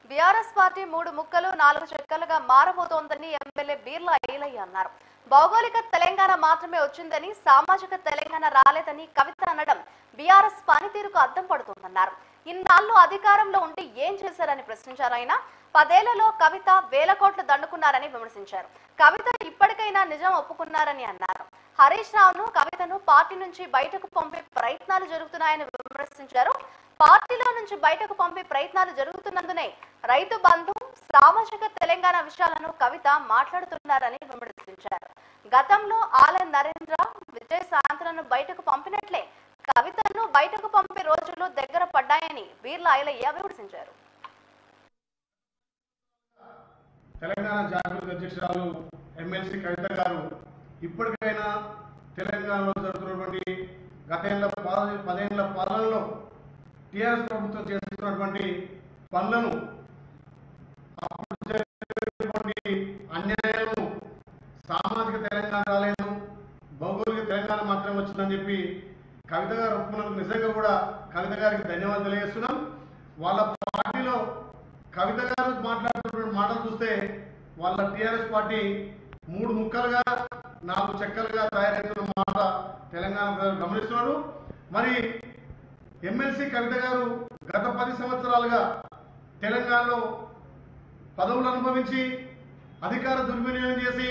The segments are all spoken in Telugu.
బీఆర్ఎస్ పార్టీ 3 ముక్కలు 4 చెక్కలుగా మారబోతోందని ఎమ్మెల్యే బీర్లా ఐలయ్య అన్నారు. భౌగోళిక తెలంగాణ మాత్రమే వచ్చిందని, సామాజిక తెలంగాణ రాలేదని కవిత అనడం బీఆర్ఎస్ పనితీరుకు అద్దం పడుతోందన్నారు. ఇన్నాళ్ళు అధికారంలో ఉండి ఏం చేశారని ప్రశ్నించారు ఆయన. 10 ఏళ్లలో కవిత వేల కోట్లు దండుకున్నారని విమర్శించారు. కవిత ఇప్పటికైనా నిజం ఒప్పుకున్నారని అన్నారు. హరీష్ రావును, కవితను పార్టీ నుంచి బయటకు పంపే ప్రయత్నాలు జరుగుతున్నాయని విమర్శించారు. పార్టీలో నుంచి బయటకు పంపే ప్రయత్నాలు జరుగుతున్నందునే రైతు బంధు, సామాజిక తెలంగాణ విషయాలను కవిత మాట్లాడుతున్నారని విమర్శించారు. గతంలో ఆలయ నరేంద్ర, విజయశాంతులను బయటకు పంపినట్లే కవితను బయటకు పంపే రోజులు దగ్గర పడ్డాయని బీర్లా ఐలయ్య విమర్శించారు. తెలంగాణ జాగృతి అధ్యక్షురాలు ఎమ్మెల్సీ కవిత గారు ఇప్పటికైనా తెలంగాణలో జరుగుతున్నటువంటి గత 10 ఏళ్ల పాలనలో టీఆర్ఎస్ ప్రభుత్వం చేస్తున్నటువంటి పనులను, అన్యాయాలను, సామాజిక తెలంగాణ రాలేదు, భౌగోళిక తెలంగాణ మాత్రమే వచ్చిందని చెప్పి కవిత గారు ఒప్పుకున్నందుకు నిజంగా కూడా కవిత గారికి ధన్యవాదాలు తెలియజేస్తున్నాం. వాళ్ళ పార్టీలో కవిత గారు మాట్లాడుతున్న మాటలు చూస్తే వాళ్ళ టీఆర్ఎస్ పార్టీ 3 ముక్కలుగా 4 చెక్కలుగా తయారైతున్న మాట తెలంగాణ ప్రజలు గమనిస్తున్నారు. మరి ఎమ్మెల్సీ కవిత గారు గత 10 సంవత్సరాలుగా తెలంగాణలో పదవులు అనుభవించి అధికార దుర్వినియోగం చేసి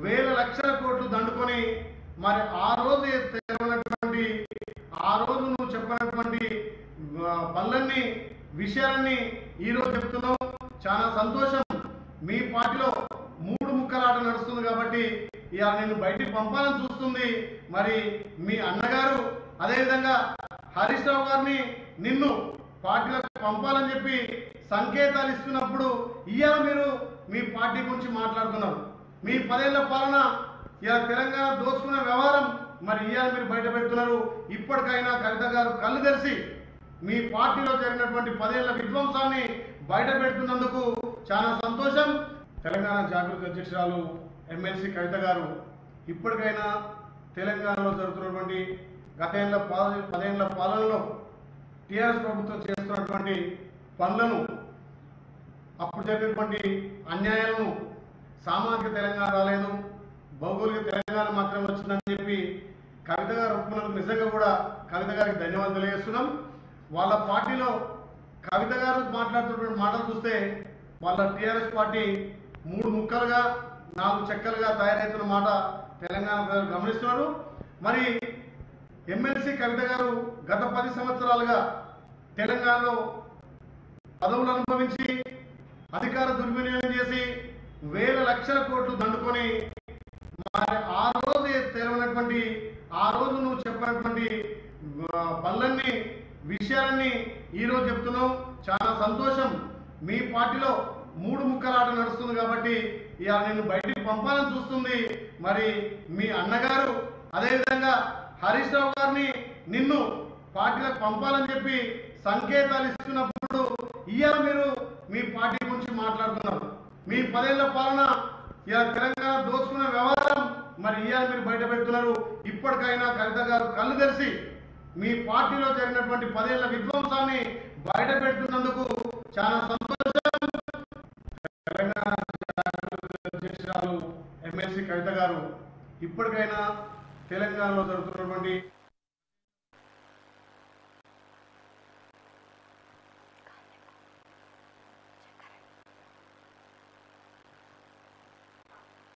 వేల లక్షల కోట్లు దండుకొని మరి ఆ రోజు నువ్వు చెప్పినటువంటి పనులన్నీ, విషయాలన్నీ ఈరోజు చెప్తున్నావు. చాలా సంతోషం. మీ పార్టీలో 3 ముక్కల ఆట నడుస్తుంది కాబట్టి ఇవాళ నేను బయటికి పంపాలని చూస్తుంది. మరి మీ అన్నగారు అదేవిధంగా హరీష్ రావు గారిని నిన్ను పార్టీలకు పంపాలని చెప్పి సంకేతాలు ఇస్తున్నప్పుడు ఇవాళ మీరు మీ పార్టీ గురించి మాట్లాడుతున్నారు. మీ 10 ఏళ్ల పాలన ఇవాళ తెలంగాణ దోచుకున్న వ్యవహారం మరి ఇవాళ మీరు బయట పెడుతున్నారు. ఇప్పటికైనా కవిత గారు కళ్ళు తెరిచి మీ పార్టీలో జరిగినటువంటి 10 ఏళ్ల విధ్వంసాన్ని బయట పెడుతున్నందుకు చాలా సంతోషం. తెలంగాణ జాగృతి అధ్యక్షురాలు ఎమ్మెల్సీ కవిత గారు ఇప్పటికైనా తెలంగాణలో జరుగుతున్నటువంటి గత 10 ఏళ్ల పాలనలో టీఆర్ఎస్ ప్రభుత్వం చేస్తున్నటువంటి పనులను, అప్పుడు జరిగినటువంటి అన్యాయాలను, సామాజిక తెలంగాణ రాలేదు, భౌగోళిక తెలంగాణ మాత్రమే వచ్చిందని చెప్పి కవిత గారు ఒప్పుకున్నందుకు నిజంగా కూడా కవిత గారికి ధన్యవాదాలు తెలియజేస్తున్నాం. వాళ్ళ పార్టీలో కవిత గారు మాట్లాడుతున్న మాటలు చూస్తే వాళ్ళ టీఆర్ఎస్ పార్టీ 3 ముక్కలుగా 4 చెక్కలుగా తయారైతున్న మాట తెలంగాణ ప్రజలు గమనిస్తున్నారు. మరి ఎమ్మెల్సీ కవిత గారు గత 10 సంవత్సరాలుగా తెలంగాణలో పదవులు అనుభవించి అధికార దుర్వినియోగం చేసి వేల లక్షల కోట్లు దండుకొని మరి ఆ రోజు నువ్వు చెప్పినటువంటి పనులన్నీ, విషయాలన్నీ ఈరోజు చెప్తున్నావు. చాలా సంతోషం. మీ పార్టీలో 3 ముక్కల ఆట నడుస్తుంది కాబట్టి ఇవాళ నేను బయటికి పంపాలని చూస్తుంది. మరి మీ అన్నగారు అదేవిధంగా హరీష్ రావు గారిని నిన్ను పార్టీలకు పంపాలని చెప్పి సంకేతాలు ఇస్తున్నప్పుడు ఇవాళ మీరు మీ పార్టీ గురించి మాట్లాడుతున్నారు. మీ 10 ఏళ్ల పాలన ఇవాళ తెలంగాణ దోచుకున్న వ్యవహారం మరి ఇవాళ మీరు బయట పెడుతున్నారు. ఇప్పటికైనా కవిత గారు కళ్ళు తెరిచి మీ పార్టీలో జరిగినటువంటి 10 ఏళ్ల విధ్వంసాన్ని బయట పెడుతున్నందుకు చాలా సంతోషం. తెలంగాణ అధ్యక్షురాలు ఎమ్మెల్సీ కవిత గారు ఇప్పటికైనా తెలంగాణలో జరుగుతున్నటువంటి